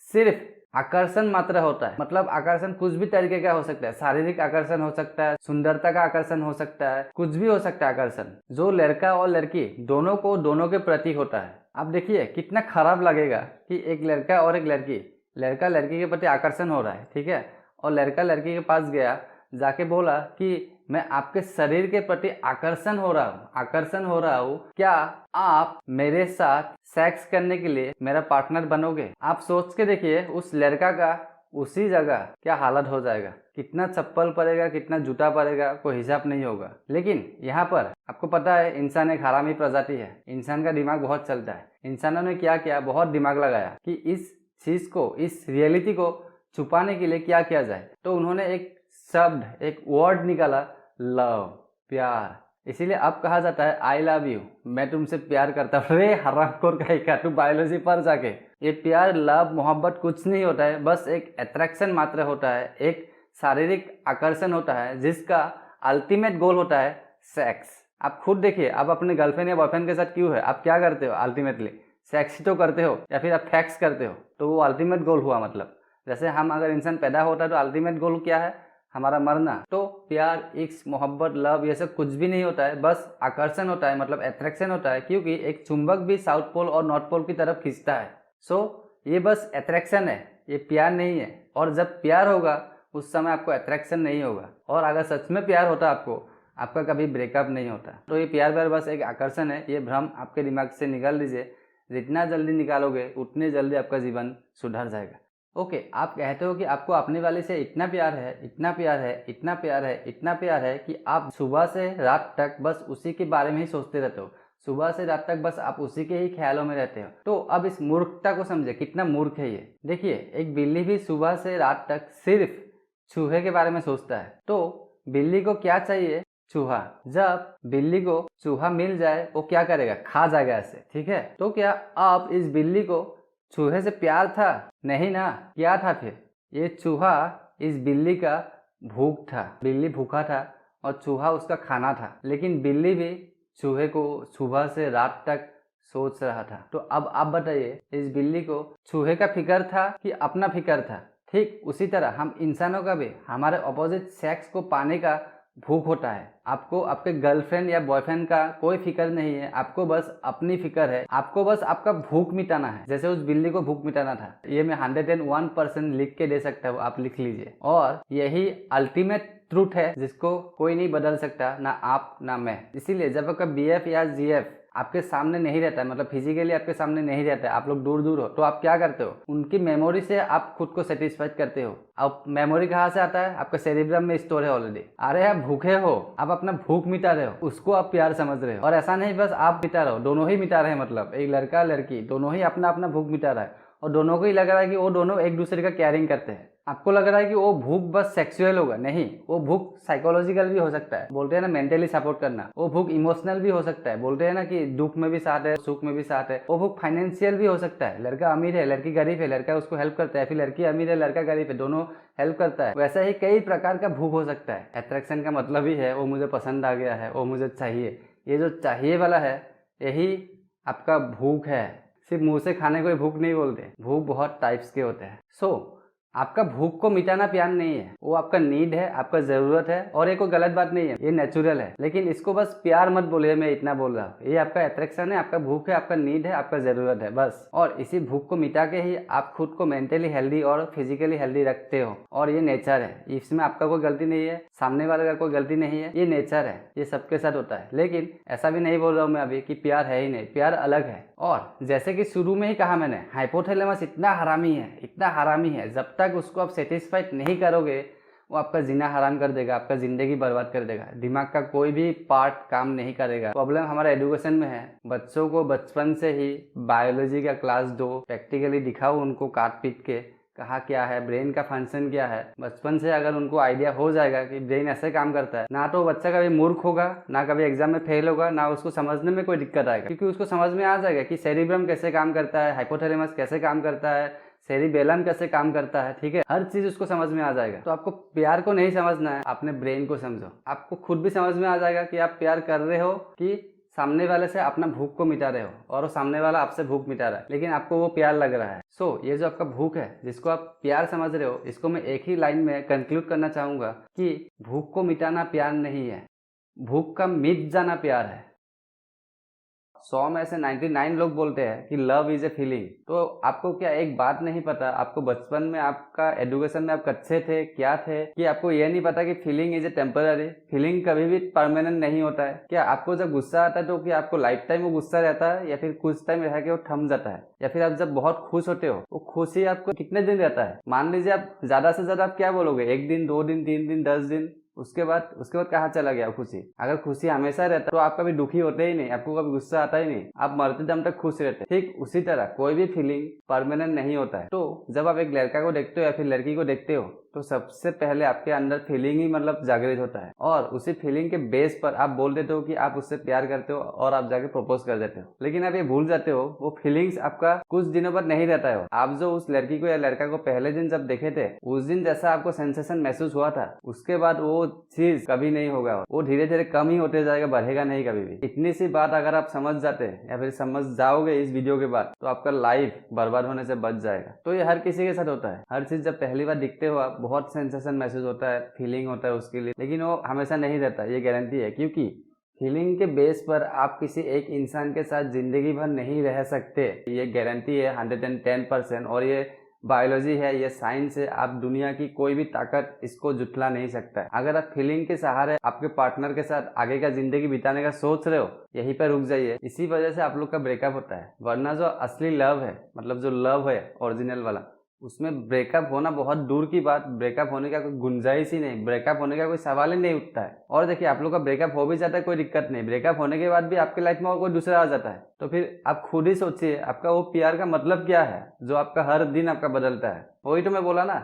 सिर्फ आकर्षण मात्र होता है। मतलब आकर्षण कुछ भी तरीके का हो सकता है, शारीरिक आकर्षण हो सकता है, सुंदरता का आकर्षण हो सकता है, कुछ भी हो सकता है आकर्षण, जो लड़का और लड़की दोनों को दोनों के प्रति होता है। अब देखिए कितना खराब लगेगा कि एक लड़का और एक लड़की, लड़का लड़की के प्रति आकर्षण हो रहा है, ठीक है, और लड़का लड़की के पास गया, जाके बोला कि मैं आपके शरीर के प्रति आकर्षण हो रहा हूँ, क्या आप मेरे साथ सेक्स करने के लिए मेरा पार्टनर बनोगे। आप सोच के देखिए उस लड़का का उसी जगह क्या हालत हो जाएगा, कितना चप्पल पड़ेगा, कितना जूता पड़ेगा, कोई हिसाब नहीं होगा। लेकिन यहाँ पर आपको पता है इंसान एक हरामी प्रजाति है, इंसान का दिमाग बहुत चलता है। इंसानों ने क्या किया, बहुत दिमाग लगाया कि इस चीज को, इस रियलिटी को छुपाने के लिए क्या किया जाए। तो उन्होंने एक शब्द, एक वर्ड निकाला, लव, प्यार। इसीलिए अब कहा जाता है आई लव यू, मैं तुमसे प्यार करता हूँ। रे हरामखोर कहीं का, तू बायोलॉजी पर जाके। ये प्यार, लव, मोहब्बत कुछ नहीं होता है, बस एक अट्रैक्शन मात्र होता है, एक शारीरिक आकर्षण होता है, जिसका अल्टीमेट गोल होता है सेक्स। आप खुद देखिए, आप अपने गर्लफ्रेंड या बॉयफ्रेंड के साथ क्यों है, आप क्या करते हो, अल्टीमेटली सेक्स ही तो करते हो, या फिर आप फैक्स करते हो, तो वो अल्टीमेट गोल हुआ। मतलब जैसे हम अगर इंसान पैदा होता है तो अल्टीमेट गोल क्या है, हमारा मरना। तो प्यार, इश्क, मोहब्बत, लव ये सब कुछ भी नहीं होता है, बस आकर्षण होता है, मतलब अट्रैक्शन होता है। क्योंकि एक चुंबक भी साउथ पोल और नॉर्थ पोल की तरफ खींचता है। सो ये बस अट्रैक्शन है, ये प्यार नहीं है। और जब प्यार होगा उस समय आपको अट्रैक्शन नहीं होगा, और अगर सच में प्यार होता आपको, आपका कभी ब्रेकअप नहीं होता। तो ये प्यार बस एक आकर्षण है, ये भ्रम आपके दिमाग से निकाल दीजिए। जितना जल्दी निकालोगे उतने जल्दी आपका जीवन सुधर जाएगा। ओके, आप कहते हो कि आपको अपने वाले से इतना प्यार है, इतना प्यार है, इतना प्यार है, इतना प्यार है कि आप सुबह से रात तक बस उसी के बारे में ही सोचते रहते हो। सुबह से रात तक बस आप उसी के ही ख्यालों में रहते हो। तो अब इस मूर्खता को समझे, कितना मूर्ख है ये। देखिए एक बिल्ली भी सुबह से रात तक सिर्फ चूहे के बारे में सोचता है। तो बिल्ली को क्या चाहिए, चूहा। जब बिल्ली को चूहा मिल जाए वो क्या करेगा, खा जाएगा ऐसे, ठीक है। तो क्या आप इस बिल्ली को चूहे से प्यार था, नहीं ना, क्या था फिर, ये चूहा इस बिल्ली का भूख था। बिल्ली भूखा था और चूहा उसका खाना था। लेकिन बिल्ली भी चूहे को सुबह से रात तक सोच रहा था। तो अब आप बताइए, इस बिल्ली को चूहे का फिक्र था कि अपना फिक्र था। ठीक उसी तरह हम इंसानों का भी हमारे ऑपोजिट सेक्स को पाने का भूख होता है। आपको आपके गर्लफ्रेंड या बॉयफ्रेंड का कोई फिक्र नहीं है, आपको बस अपनी फिक्र है, आपको बस आपका भूख मिटाना है। जैसे उस बिल्ली को भूख मिटाना था, ये मैं 101% लिख के दे सकता हूँ, आप लिख लीजिए। और यही अल्टीमेट ट्रूथ है जिसको कोई नहीं बदल सकता, ना आप ना मैं। इसीलिए जब आपका BF या GF आपके सामने नहीं रहता है, मतलब फिजिकली आपके सामने नहीं रहता है, आप लोग दूर दूर हो, तो आप क्या करते हो? उनकी मेमोरी से आप खुद को सेटिस्फाइड करते हो। अब मेमोरी कहाँ से आता है? आपका सेरिब्रम में स्टोर है ऑलरेडी। अरे आप भूखे हो, आप अपना भूख मिटा रहे हो, उसको आप प्यार समझ रहे हो। और ऐसा नहीं बस आप मिटा रहे हो, दोनों ही मिटा रहे हैं। मतलब एक लड़का लड़की दोनों ही अपना अपना भूख मिटा रहा है, और दोनों को ही लग रहा है कि वो दोनों एक दूसरे का केयरिंग करते हैं। आपको लग रहा है कि वो भूख बस सेक्सुअल होगा, नहीं, वो भूख साइकोलॉजिकल भी हो सकता है। बोलते हैं ना मेंटली सपोर्ट करना, वो भूख इमोशनल भी हो सकता है। बोलते हैं ना कि दुख में भी साथ है, सुख में भी साथ है। वो भूख फाइनेंशियल भी हो सकता है, लड़का अमीर है लड़की गरीब है, लड़का उसको हेल्प करता है, फिर लड़की अमीर है लड़का गरीब है, दोनों हेल्प करता है। वैसा ही कई प्रकार का भूख हो सकता है। अट्रैक्शन का मतलब ही है वो मुझे पसंद आ गया है, वो मुझे चाहिए। ये जो चाहिए वाला है, यही आपका भूख है। सिर्फ मुंह से खाने को ही भूख नहीं बोलते, भूख बहुत टाइप्स के होते हैं। आपका भूख को मिटाना प्यार नहीं है, वो आपका नीड है, आपका जरूरत है। और ये कोई गलत बात नहीं है, ये नेचुरल है। लेकिन इसको बस प्यार मत बोलिए, मैं इतना बोल रहा हूँ। ये आपका अट्रैक्शन है, आपका भूख है, आपका नीड है, आपका जरूरत है, बस। और इसी भूख को मिटा के ही आप खुद को मेंटली हेल्दी और फिजिकली हेल्दी रखते हो। और ये नेचर है, इसमें आपका कोई गलती नहीं है, सामने वाले का कोई गलती नहीं है, ये नेचर है, ये सबके साथ होता है। लेकिन ऐसा भी नहीं बोल रहा हूँ मैं अभी कि प्यार है ही नहीं, प्यार अलग है। और जैसे कि शुरू में ही कहा मैंने, हाइपोथैलेमस इतना हरामी है, इतना हरामी है, जब तक उसको आप सेटिस्फाइड नहीं करोगे, वो आपका जीना हराम कर देगा, आपका जिंदगी बर्बाद कर देगा। दिमाग का कोई भी पार्ट काम नहीं करेगा। प्रॉब्लम हमारा एजुकेशन में है। बच्चों को बचपन से ही बायोलॉजी का क्लास दो, प्रैक्टिकली दिखाओ उनको काट पीट के, कहा क्या है, ब्रेन का फंक्शन क्या है। बचपन से अगर उनको आइडिया हो जाएगा कि ब्रेन ऐसे काम करता है, ना तो बच्चा कभी मूर्ख होगा, ना कभी एग्जाम में फेल होगा, ना उसको समझने में कोई दिक्कत आएगा। क्योंकि उसको समझ में आ जाएगा कि सेरिब्रम कैसे काम करता है, हाइपोथैलेमस कैसे काम करता है, सेरिबेलम कैसे काम करता है। ठीक है, हर चीज उसको समझ में आ जाएगा। तो आपको प्यार को नहीं समझना है, अपने ब्रेन को समझो। आपको खुद भी समझ में आ जाएगा कि आप प्यार कर रहे हो कि सामने वाले से अपना भूख को मिटा रहे हो, और वो सामने वाला आपसे भूख मिटा रहा है, लेकिन आपको वो प्यार लग रहा है। ये जो आपका भूख है, जिसको आप प्यार समझ रहे हो, इसको मैं एक ही लाइन में कंक्लूड करना चाहूंगा कि भूख को मिटाना प्यार नहीं है, भूख का मिट जाना प्यार है। 100 में से 99 लोग बोलते हैं कि लव इज ए फीलिंग। तो आपको क्या एक बात नहीं पता? आपको बचपन में आपका एजुकेशन में आप कच्चे थे, क्या थे, कि आपको ये नहीं पता कि feeling is a temporary, feeling कभी भी परमानेंट नहीं होता है। क्या आपको जब गुस्सा आता है तो क्या आपको लाइफ टाइम वो गुस्सा रहता है, या फिर कुछ टाइम रह के वो थम जाता है? या फिर आप जब बहुत खुश होते हो, वो खुशी आपको कितने दिन रहता है? मान लीजिए आप ज्यादा से ज्यादा आप क्या बोलोगे, 1 दिन, 2 दिन, 3 दिन, 10 दिन, उसके बाद कहाँ चला गया खुशी? अगर खुशी हमेशा रहता तो आप कभी दुखी होते ही नहीं, आपको कभी गुस्सा आता ही नहीं, आप मरते दम तक खुश रहते। ठीक उसी तरह कोई भी फीलिंग परमानेंट नहीं होता है। तो जब आप एक लड़का को देखते हो या फिर लड़की को देखते हो, तो सबसे पहले आपके अंदर फीलिंग ही मतलब जागृत होता है, और उसी फीलिंग के बेस पर आप बोल देते हो कि आप उससे प्यार करते हो, और आप जाके प्रपोज कर देते हो। लेकिन आप ये भूल जाते हो, वो फीलिंग्स आपका कुछ दिनों बाद नहीं रहता है। आप जो उस लड़की को या लड़का को पहले दिन जब देखे थे, उस दिन जैसा आपको सेंसेशन महसूस हुआ था, उसके बाद वो चीज कभी नहीं होगा। वो धीरे धीरे कम ही होते जाएगा, बढ़ेगा नहीं कभी भी। इतनी सी बात अगर आप समझ जाते या फिर समझ जाओगे इस वीडियो के बाद, तो आपका लाइफ बर्बाद होने से बच जाएगा। तो ये हर किसी के साथ होता है। हर चीज जब पहली बार दिखते हो आप, बहुत सेंसेशन महसूस होता है, फीलिंग होता है उसके लिए, लेकिन वो हमेशा नहीं रहता, ये गारंटी है। क्योंकि फीलिंग के बेस पर आप किसी एक इंसान के साथ जिंदगी भर नहीं रह सकते, ये गारंटी है 110%। और ये बायोलॉजी है, ये साइंस है, आप दुनिया की कोई भी ताकत इसको जुटला नहीं सकता है। अगर आप फीलिंग के सहारे आपके पार्टनर के साथ आगे का जिंदगी बिताने का सोच रहे हो, यहीं पर रुक जाइए। इसी वजह से आप लोग का ब्रेकअप होता है। वरना जो असली लव है, मतलब जो लव है ओरिजिनल वाला, उसमें ब्रेकअप होना बहुत दूर की बात, ब्रेकअप होने का कोई गुंजाइश ही नहीं, ब्रेकअप होने का कोई सवाल ही नहीं उठता है। और देखिए, आप लोग का ब्रेकअप हो भी जाता है, कोई दिक्कत नहीं, ब्रेकअप होने के बाद भी आपके लाइफ में और कोई दूसरा आ जाता है, तो फिर आप खुद ही सोचिए आपका वो प्यार का मतलब क्या है, जो आपका हर दिन आपका बदलता है। वही तो मैं बोला ना,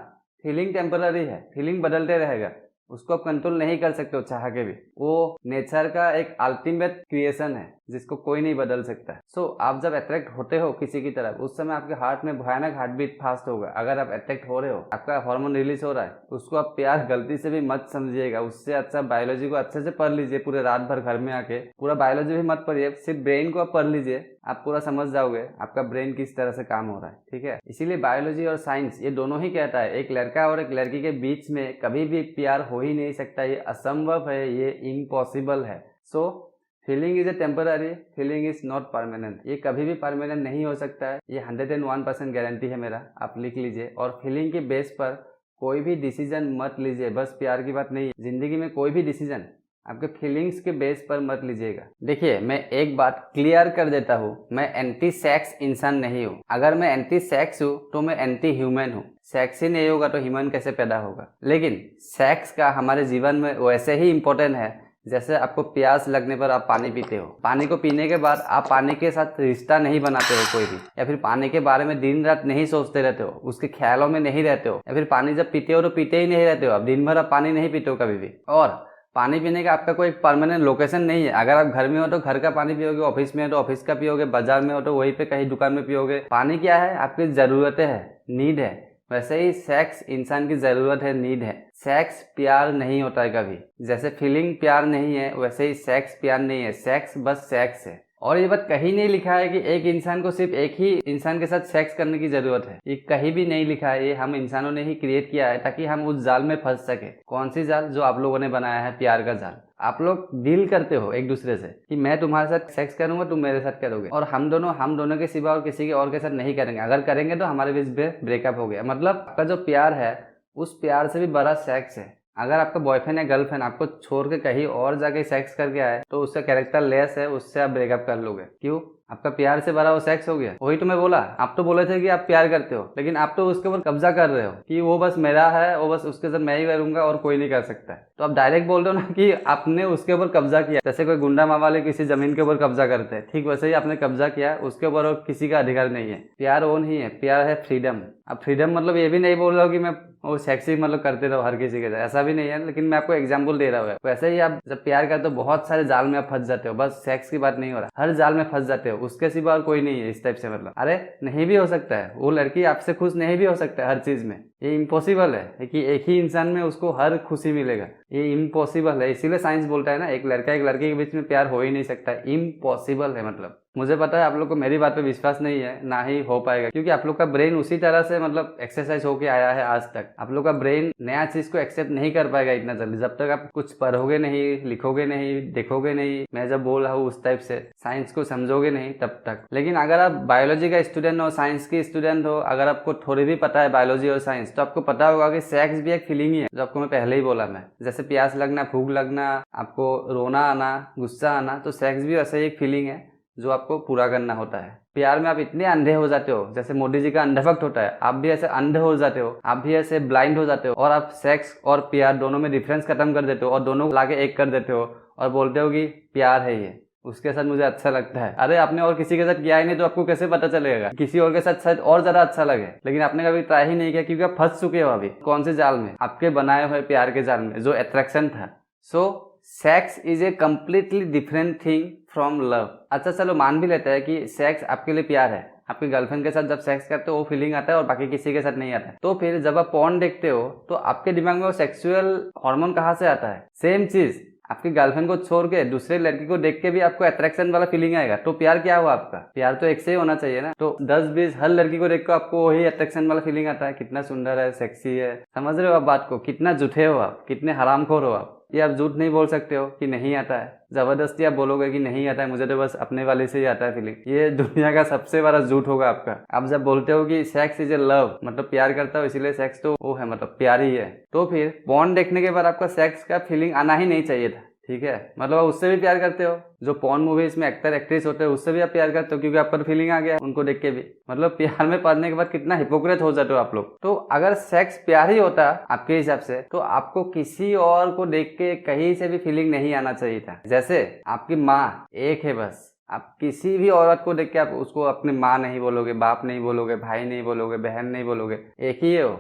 फीलिंग टेम्पररी है, फीलिंग बदलते रहेगा, उसको आप कंट्रोल नहीं कर सकते हो चाह के भी। वो नेचर का एक अल्टीमेट क्रिएशन है, जिसको कोई नहीं बदल सकता। सो आप जब अट्रैक्ट होते हो किसी की तरफ, उस समय आपके हार्ट में भयानक हार्ट बीट फास्ट होगा। अगर आप अट्रैक्ट हो रहे हो, आपका हार्मोन रिलीज हो रहा है, उसको आप प्यार गलती से भी मत समझिएगा। उससे अच्छा बायोलॉजी को अच्छे से पढ़ लीजिए, पूरे रात भर घर में आके पूरा बायोलॉजी भी मत पढ़िए, सिर्फ ब्रेन को आप पढ़ लीजिए, आप पूरा समझ जाओगे आपका ब्रेन किस तरह से काम हो रहा है। ठीक है, इसीलिए बायोलॉजी और साइंस ये दोनों ही कहता है एक लड़का और एक लड़की के बीच में कभी भी प्यार हो ही नहीं सकता, ये असंभव है, ये इम्पॉसिबल है। So feeling is a temporary, feeling is not permanent. ये कभी भी परमानेंट नहीं हो सकता है, ये 101% गारंटी है मेरा, आप लिख लीजिए। और फीलिंग के बेस पर कोई भी डिसीजन मत लीजिए, बस प्यार की बात नहीं है, जिंदगी में कोई भी डिसीजन आपके फीलिंग्स के बेस पर मत लीजिएगा। देखिए, मैं एक बात क्लियर कर देता हूँ, मैं एंटी सेक्स इंसान नहीं हूँ। अगर मैं एंटी सेक्स हूँ तो मैं एंटी ह्यूमन हूँ। सेक्स ही नहीं होगा तो ह्यूमन कैसे पैदा होगा। लेकिन सेक्स का हमारे जीवन में वैसे ही इम्पोर्टेंट है जैसे आपको प्यास लगने पर आप पानी पीते हो। पानी को पीने के बाद आप पानी के साथ रिश्ता नहीं बनाते हो कोई भी, या फिर पानी के बारे में दिन रात नहीं सोचते रहते हो, उसके ख्यालों में नहीं रहते हो, या फिर पानी जब पीते हो तो पीते ही नहीं रहते हो, आप दिन भर आप पानी नहीं पीते हो कभी भी। और पानी पीने का आपका कोई परमानेंट लोकेशन नहीं है। अगर आप घर में हो तो घर का पानी पियोगे, ऑफिस में हो तो ऑफिस का पियोगे, बाजार में हो तो वहीं पे कहीं दुकान में पियोगे। पानी क्या है, आपकी जरूरतें है, नीड है। वैसे ही सेक्स इंसान की जरूरत है, नीड है। सेक्स प्यार नहीं होता है कभी। जैसे फीलिंग प्यार नहीं है, वैसे ही सेक्स प्यार नहीं है। सेक्स बस सेक्स है। और ये बात कहीं नहीं लिखा है कि एक इंसान को सिर्फ एक ही इंसान के साथ सेक्स करने की जरूरत है, ये कहीं भी नहीं लिखा है। ये हम इंसानों ने ही क्रिएट किया है ताकि हम उस जाल में फंस सके। कौन सी जाल? जो आप लोगों ने बनाया है, प्यार का जाल। आप लोग डील करते हो एक दूसरे से कि मैं तुम्हारे साथ सेक्स करूंगा, तुम मेरे साथ करोगे, और हम दोनों के सिवा और किसी के और के साथ नहीं करेंगे। अगर करेंगे तो हमारे बीच में ब्रेकअप हो गया। मतलब आपका जो प्यार है उस प्यार से भी बड़ा सेक्स है। अगर आपका बॉयफ्रेंड या गर्लफ्रेंड आपको छोड़ के कहीं और जाके सेक्स करके आए तो उसका कैरेक्टर लेस है, उससे आप ब्रेकअप कर लोगे। क्यों? आपका प्यार से भरा वो सेक्स हो गया। वही तो मैं बोला, आप तो बोले थे कि आप प्यार करते हो, लेकिन आप तो उसके ऊपर कब्जा कर रहे हो कि वो बस मेरा है, वो बस उसके साथ मैं ही करूंगा और कोई नहीं कर सकता है। तो आप डायरेक्ट बोल रहे हो ना कि आपने उसके ऊपर कब्जा किया। जैसे कोई गुंडा मावाले किसी जमीन के ऊपर कब्जा करते हैं, ठीक वैसे ही आपने कब्जा किया, उसके ऊपर और किसी का अधिकार नहीं है। प्यार वो नहीं है, प्यार है फ्रीडम। अब फ्रीडम मतलब ये भी नहीं बोल रहा हूँ कि मैं वो सेक्सी मतलब करते रहो हर किसी के साथ, ऐसा भी नहीं है, लेकिन मैं आपको एग्जांपल दे रहा हूँ। वैसे ही आप जब प्यार करते हो बहुत सारे जाल में आप फंस जाते हो। बस सेक्स की बात नहीं हो रहा, हर जाल में फंस जाते हो, उसके सिवा और कोई नहीं है इस टाइप से। मतलब अरे नहीं भी हो सकता है, वो लड़की आपसे खुश नहीं भी हो सकता है हर चीज में। ये इम्पॉसिबल है कि एक ही इंसान में उसको हर खुशी मिलेगा, ये इम्पॉसिबल है। इसीलिए साइंस बोलता है ना, एक लड़का एक लड़की के बीच में प्यार हो ही नहीं सकता, इम्पॉसिबल है। मतलब मुझे पता है आप लोग को मेरी बात पे विश्वास नहीं है, ना ही हो पाएगा, क्योंकि आप लोग का ब्रेन उसी तरह से मतलब एक्सरसाइज होके आया है आज तक। आप लोग का ब्रेन नया चीज को एक्सेप्ट नहीं कर पाएगा इतना जल्दी, जब तक आप कुछ पढ़ोगे नहीं, लिखोगे नहीं, देखोगे नहीं, मैं जब बोल रहा हूँ उस टाइप से साइंस को समझोगे नहीं तब तक। लेकिन अगर आप बायोलॉजी का स्टूडेंट हो, साइंस की स्टूडेंट हो, अगर आपको थोड़ी भी पता है बायोलॉजी और साइंस, तो आपको पता होगा कि सेक्स भी एक फीलिंग ही है, जो आपको मैं पहले ही बोला। मैं जैसे प्यास लगना, भूख लगना, आपको रोना आना, गुस्सा आना, तो सेक्स भी वैसे ही एक फीलिंग है जो आपको पूरा करना होता है। प्यार में आप इतने अंधे हो जाते हो, जैसे मोदी जी का अंधभक्त होता है, आप भी ऐसे अंधे हो जाते हो, आप भी ऐसे ब्लाइंड हो जाते हो, और आप सेक्स और प्यार दोनों में डिफरेंस खत्म कर देते हो और दोनों लाके एक कर देते हो और बोलते हो कि प्यार है ये, उसके साथ मुझे अच्छा लगता है। अरे आपने और किसी के साथ किया ही नहीं तो आपको कैसे पता चलेगा? किसी और के साथ शायद और ज्यादा अच्छा लगे, लेकिन आपने कभी ट्राई ही नहीं किया क्योंकि आप फंस चुके हो अभी कौन से जाल में? आपके बनाए हुए प्यार के जाल में, जो अट्रैक्शन था। So sex is a completely different thing from love. अच्छा चलो मान भी लेते हैं कि सेक्स आपके लिए प्यार है, आपकी गर्लफ्रेंड के साथ जब सेक्स करते हो वो फीलिंग आता है और बाकी किसी के साथ नहीं आता है। तो फिर जब आप पॉर्न देखते हो तो आपके दिमाग में वो सेक्सुअल हार्मोन कहाँ से आता है? सेम चीज आपकी गर्लफ्रेंड को छोड़ के दूसरे लड़की को देख के भी आपको अट्रैक्शन वाला फीलिंग आएगा। तो प्यार क्या हुआ आपका? प्यार तो एक से ही होना चाहिए ना। तो 10-20 हर लड़की को देख कर आपको वही अट्रैक्शन वाला फीलिंग आता है, कितना सुंदर है, सेक्सी है। समझ रहे हो आप बात को? कितना झूठे हो आप, कितने हरामखोर हो आप। ये आप झूठ नहीं बोल सकते हो कि नहीं आता है, जबरदस्ती आप बोलोगे कि नहीं आता है, मुझे तो बस अपने वाले से ही आता है फीलिंग। ये दुनिया का सबसे बड़ा झूठ होगा आपका। आप जब बोलते हो कि सेक्स इज ए लव, मतलब प्यार करता हो इसीलिए सेक्स तो वो है, मतलब प्यार ही है, तो फिर पॉर्न देखने के बाद आपका सेक्स का फीलिंग आना ही नहीं चाहिए था। ठीक है, मतलब आप उससे भी प्यार करते हो, जो पॉर्न मूवीज में एक्टर एक्ट्रेस होते हैं उससे भी आप प्यार करते हो क्योंकि आपको फीलिंग आ गया उनको देख के भी। मतलब प्यार में पड़ने के बाद कितना हिपोक्रेट हो जाते हो आप लोग। तो अगर सेक्स प्यार ही होता आपके हिसाब से तो आपको किसी और को देख के कहीं से भी फीलिंग नहीं आना चाहिए था। जैसे आपकी माँ एक है बस, आप किसी भी औरत को देख के आप उसको अपनी माँ नहीं बोलोगे, बाप नहीं बोलोगे, भाई नहीं बोलोगे, बहन नहीं बोलोगे, एक ही है वो,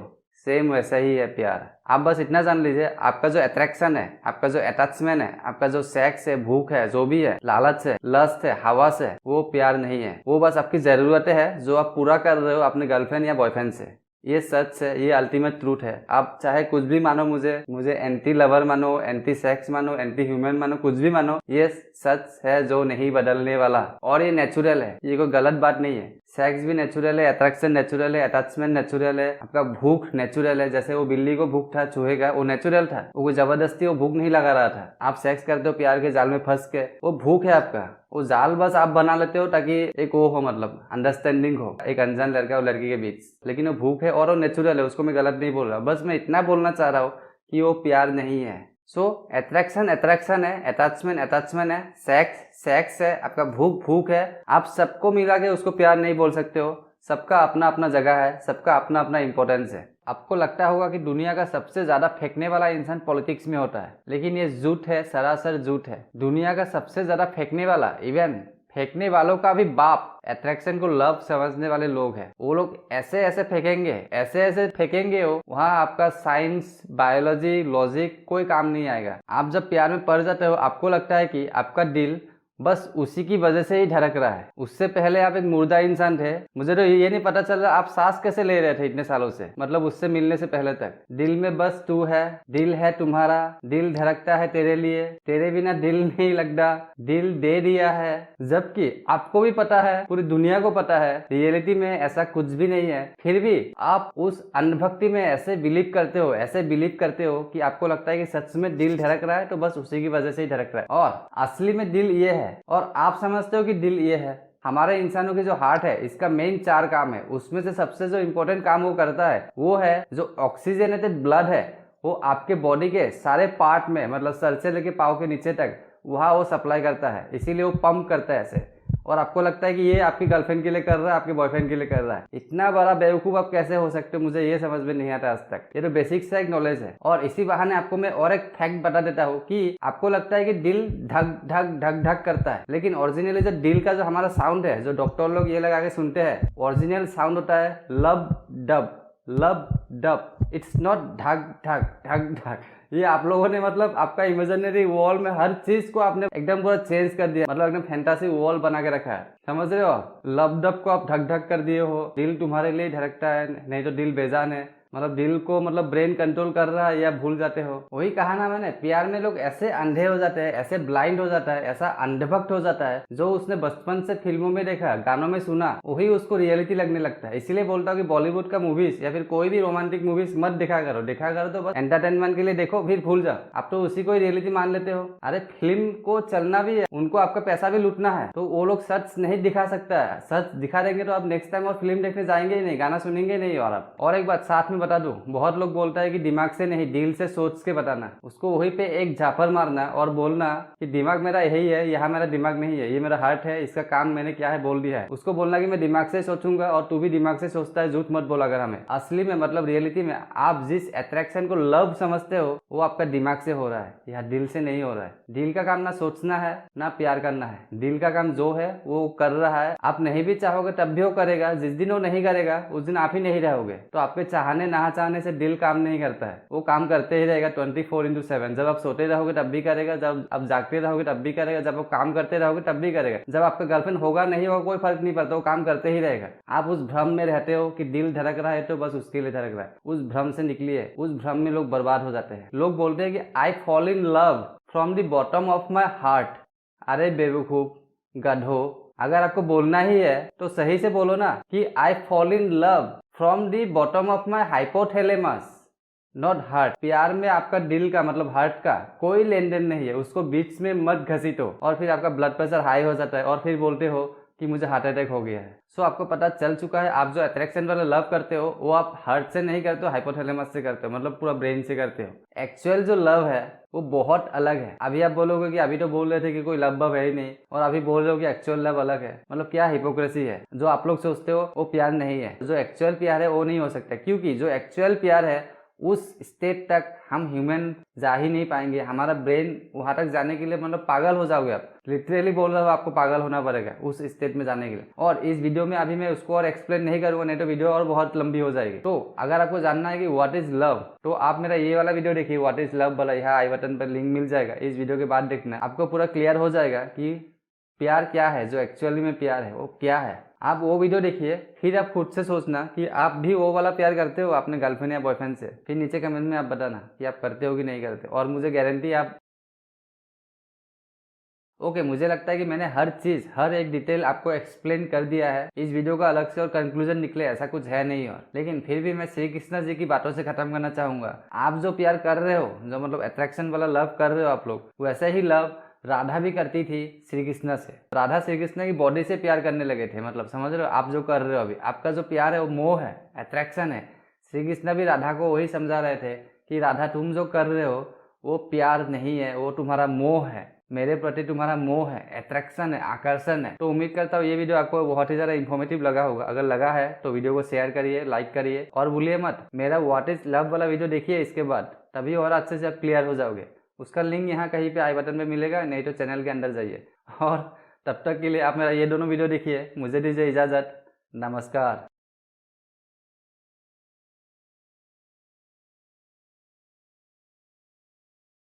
सेम वैसा ही है प्यार। आप बस इतना जान लीजिए, आपका जो अट्रैक्शन है, आपका जो अटैचमेंट है, आपका जो सेक्स है, भूख है, जो भी है, लालच है, लस्ट है, हवास है, वो प्यार नहीं है। वो बस आपकी जरूरतें है जो आप पूरा कर रहे हो अपने गर्लफ्रेंड या बॉयफ्रेंड से। ये सच है, ये अल्टीमेट ट्रूथ है। आप चाहे कुछ भी मानो, मुझे एंटी लवर मानो, एंटी सेक्स मानो, एंटी ह्यूमन मानो, कुछ भी मानो, ये सच है जो नहीं बदलने वाला। और ये नेचुरल है, ये कोई गलत बात नहीं है। सेक्स भी नेचुरल है, अट्रैक्शन नेचुरल है, अटैचमेंट नेचुरल है, आपका भूख नेचुरल है। जैसे वो बिल्ली को भूख था चूहे का, वो नेचुरल था, वो जबरदस्ती वो भूख नहीं लगा रहा था। आप सेक्स करते हो प्यार के जाल में फंस के, वो भूख है आपका, वो जाल बस आप बना लेते हो ताकि एक वो हो, मतलब अंडरस्टैंडिंग हो एक अनजान लड़का और लड़की के बीच। लेकिन वो भूख है और वो नेचुरल है, उसको मैं गलत नहीं बोल रहा। बस मैं इतना बोलना चाह रहा हूँ कि वो प्यार नहीं है। सो अट्रैक्शन अट्रैक्शन है, अटैचमेंट अटैचमेंट है, सेक्स सेक्स है, आपका भूख है। आप सबको मिला के उसको प्यार नहीं बोल सकते हो। सबका अपना अपना जगह है, सबका अपना अपना इंपॉर्टेंस है। आपको लगता होगा कि दुनिया का सबसे ज्यादा फेंकने वाला इंसान पॉलिटिक्स में होता है, लेकिन ये झूठ है, सरासर झूठ है। दुनिया का सबसे ज्यादा फेंकने वाला, इवन फेंकने वालों का भी बाप, अट्रैक्शन को लव समझने वाले लोग हैं। वो लोग ऐसे ऐसे फेंकेंगे हो, वहाँ आपका साइंस, बायोलॉजी, लॉजिक कोई काम नहीं आएगा। आप जब प्यार में पड़ जाते हो, आपको लगता है कि आपका दिल बस उसी की वजह से ही धड़क रहा है। उससे पहले आप एक मुर्दा इंसान थे। मुझे तो ये नहीं पता चल रहा आप सांस कैसे ले रहे थे इतने सालों से, मतलब उससे मिलने से पहले तक। दिल में बस तू है, दिल है तुम्हारा, दिल धड़कता है तेरे लिए, तेरे बिना दिल नहीं लगता, दिल दे दिया है। जबकि आपको भी पता है, पूरी दुनिया को पता है, रियलिटी में ऐसा कुछ भी नहीं है। फिर भी आप उस अंधभक्ति में ऐसे बिलीव करते हो कि आपको लगता है कि सच में दिल धड़क रहा है तो बस उसी की वजह से ही धड़क रहा है, और असली में दिल ये है और आप समझते हो कि दिल ये है। हमारे इंसानों की जो हार्ट है, इसका मेन 4 काम है। उसमें से सबसे जो इम्पोर्टेंट काम वो करता है वो है जो ऑक्सीजनेटेड ब्लड है, वो आपके बॉडी के सारे पार्ट में, मतलब सर से लेके पाँव के नीचे तक, वहाँ वो सप्लाई करता है। इसीलिए वो पंप करता है ऐसे। और आपको लगता है कि ये आपकी गर्लफ्रेंड के लिए कर रहा है, आपके बॉयफ्रेंड के लिए कर रहा है। इतना बड़ा बेवकूफ आप कैसे हो सकते हो, मुझे ये समझ में नहीं आता आज तक। ये तो बेसिक सा एक नॉलेज है। और इसी बहाने आपको मैं और एक फैक्ट बता देता हूँ कि आपको लगता है कि दिल धक धक धक धक करता है, लेकिन ओरिजिनली जो दिल का जो हमारा साउंड है, जो डॉक्टर लोग ये लगा के सुनते हैं, ओरिजिनल साउंड होता है लब डब, लब डब। इट्स नॉट धक धक धक धक। ये आप लोगों ने, मतलब आपका इमेजिनरी वॉल में हर चीज को आपने एकदम पूरा चेंज कर दिया, मतलब एकदम फैंटासी वॉल बना के रखा है। समझ रहे हो? लब डब को आप ढक ढक कर दिए हो। दिल तुम्हारे लिए धड़कता है, नहीं तो दिल बेजान है। मतलब दिल को, मतलब ब्रेन कंट्रोल कर रहा है या भूल जाते हो। वही कहा ना मैंने, प्यार में लोग ऐसे अंधे हो जाते हैं, ऐसे ब्लाइंड हो जाता है, ऐसा अंधभक्त हो जाता है, जो उसने बचपन से फिल्मों में देखा, गानों में सुना, वही उसको रियलिटी लगने लगता है। इसीलिए बोलता हूँ कि बॉलीवुड का मूवीज या फिर कोई भी रोमांटिक मूवीज मत देखा करो तो बस एंटरटेनमेंट के लिए देखो, फिर भूल जाओ। आप तो उसी को ही रियलिटी मान लेते हो। अरे फिल्म को चलना भी है, उनको आपका पैसा भी लूटना है, तो वो लोग सच नहीं दिखा सकता है। सच दिखा देंगे तो आप नेक्स्ट टाइम और फिल्म देखने जाएंगे ही नहीं, गाना सुनेंगे नहीं। और एक बात साथ में बता दूं, बहुत लोग बोलता है कि दिमाग से नहीं, दिल से सोच के बताना। उसको वहीं पे एक झापर मारना और बोलना कि दिमाग मेरा यही है, यहाँ मेरा दिमाग नहीं है, ये मेरा हार्ट है, इसका काम मैंने क्या है बोल दिया है। उसको बोलना कि मैं दिमाग से सोचूंगा और तू भी दिमाग से सोचता है, झूठ मत बोल। अगर हमें असली में, मतलब रियलिटी में, आप जिस अट्रैक्शन को लव समझते हो वो आपका दिमाग से हो रहा है, या दिल से नहीं हो रहा है। दिल का काम ना सोचना है ना प्यार करना है। दिल का काम जो है वो कर रहा है। आप नहीं भी चाहोगे तब भी वो करेगा। जिस दिन वो नहीं करेगा उस दिन आप ही नहीं रहोगे। तो आपके चाहने ना चाहने से दिल काम नहीं करता है, वो काम करते ही रहेगा 24/7। जब आप सोते रहोगे तब भी करेगा, जब आप जागते रहोगे तब भी करेगा, जब आप काम करते रहोगे तब भी करेगा। जब आपका गर्लफ्रेंड होगा नहीं होगा कोई फर्क नहीं पड़ता, वो काम करते ही रहेगा। आप उस भ्रम में रहते हो कि दिल धड़क रहा है तो बस उसके लिए धड़क रहा है। उस भ्रम से निकलिए। उस भ्रम में लोग बर्बाद हो जाते हैं। लोग बोलते हैं कि I fall in love from the bottom of my heart. अरे बेवकूफ, गधो, अगर आपको बोलना ही है तो सही से बोलो ना कि I fall in love from the bottom of my hypothalamus, not heart. प्यार में आपका दिल का, मतलब हार्ट का कोई लेन देन नहीं है। उसको बीच में मत घसीटो और फिर आपका ब्लड प्रेशर हाई हो जाता है और फिर बोलते हो कि मुझे हार्ट अटैक हो गया है। सो आपको पता चल चुका है, आप जो अट्रैक्शन वाला लव करते हो वो आप हार्ट से नहीं करते हो, हाइपोथैलेमस से करते हो, मतलब पूरा ब्रेन से करते हो। एक्चुअल जो लव है वो बहुत अलग है। अभी आप बोलोगे कि अभी तो बोल रहे थे कि कोई लव है ही नहीं, और अभी बोल रहे हो कि एक्चुअल लव अलग है। मतलब क्या हिपोक्रेसी है। जो आप लोग सोचते हो वो प्यार नहीं है। जो एक्चुअल प्यार है वो नहीं हो सकता, क्योंकि जो एक्चुअल प्यार है उस स्टेट तक हम ह्यूमन जा ही नहीं पाएंगे। हमारा ब्रेन वहां तक जाने के लिए मतलब पागल हो जाओगे आप। लिटरली बोल रहा हूँ, आपको पागल होना पड़ेगा उस स्टेट में जाने के लिए। और इस वीडियो में अभी मैं उसको और एक्सप्लेन नहीं करूंगा, नहीं तो वीडियो और बहुत लंबी हो जाएगी। तो अगर आपको जानना है कि व्हाट इज लव, तो आप मेरा ये वाला वीडियो देखिए, व्हाट इज लव वाला, यहाँ आई बटन पर लिंक मिल जाएगा। इस वीडियो के बाद देखना, आपको पूरा क्लियर हो जाएगा कि प्यार क्या है, जो एक्चुअली में प्यार है वो क्या है। आप वो वीडियो देखिए, फिर आप खुद से सोचना कि आप भी वो वाला प्यार करते हो अपने गर्लफ्रेंड या बॉयफ्रेंड से। फिर नीचे कमेंट में आप बताना कि आप करते हो कि नहीं करते, और मुझे गारंटी आप ओके मुझे लगता है कि मैंने हर चीज़, हर एक डिटेल आपको एक्सप्लेन कर दिया है इस वीडियो का अलग से, और कंक्लूजन निकले ऐसा कुछ है नहीं। और लेकिन फिर भी मैं श्री कृष्ण जी की बातों से खत्म करना चाहूँगा। आप जो प्यार कर रहे हो, जो मतलब अट्रैक्शन वाला लव कर रहे हो आप लोग, वैसे ही लव राधा भी करती थी श्री कृष्ण से। राधा श्री कृष्ण की बॉडी से प्यार करने लगे थे, मतलब समझ रहे हो आप जो कर रहे हो अभी, आपका जो प्यार है वो मोह है, अट्रैक्शन है। श्री कृष्ण भी राधा को वही समझा रहे थे कि राधा तुम जो कर रहे हो वो प्यार नहीं है, वो तुम्हारा मोह है, मेरे प्रति तुम्हारा मोह है, अट्रैक्शन है, आकर्षण है। तो उम्मीद करता हूँ ये वीडियो आपको बहुत ही ज़्यादा इन्फॉर्मेटिव लगा होगा। अगर लगा है तो वीडियो को शेयर करिए, लाइक करिए, और भूलिए मत मेरा व्हाट इज लव वाला वीडियो देखिए इसके बाद, तभी और अच्छे से आप क्लियर हो जाओगे। उसका लिंक यहाँ कहीं पे आई बटन पे मिलेगा, नहीं तो चैनल के अंदर जाइए। और तब तक के लिए आप मेरा ये दोनों वीडियो देखिए। मुझे दीजिए इजाज़त, नमस्कार।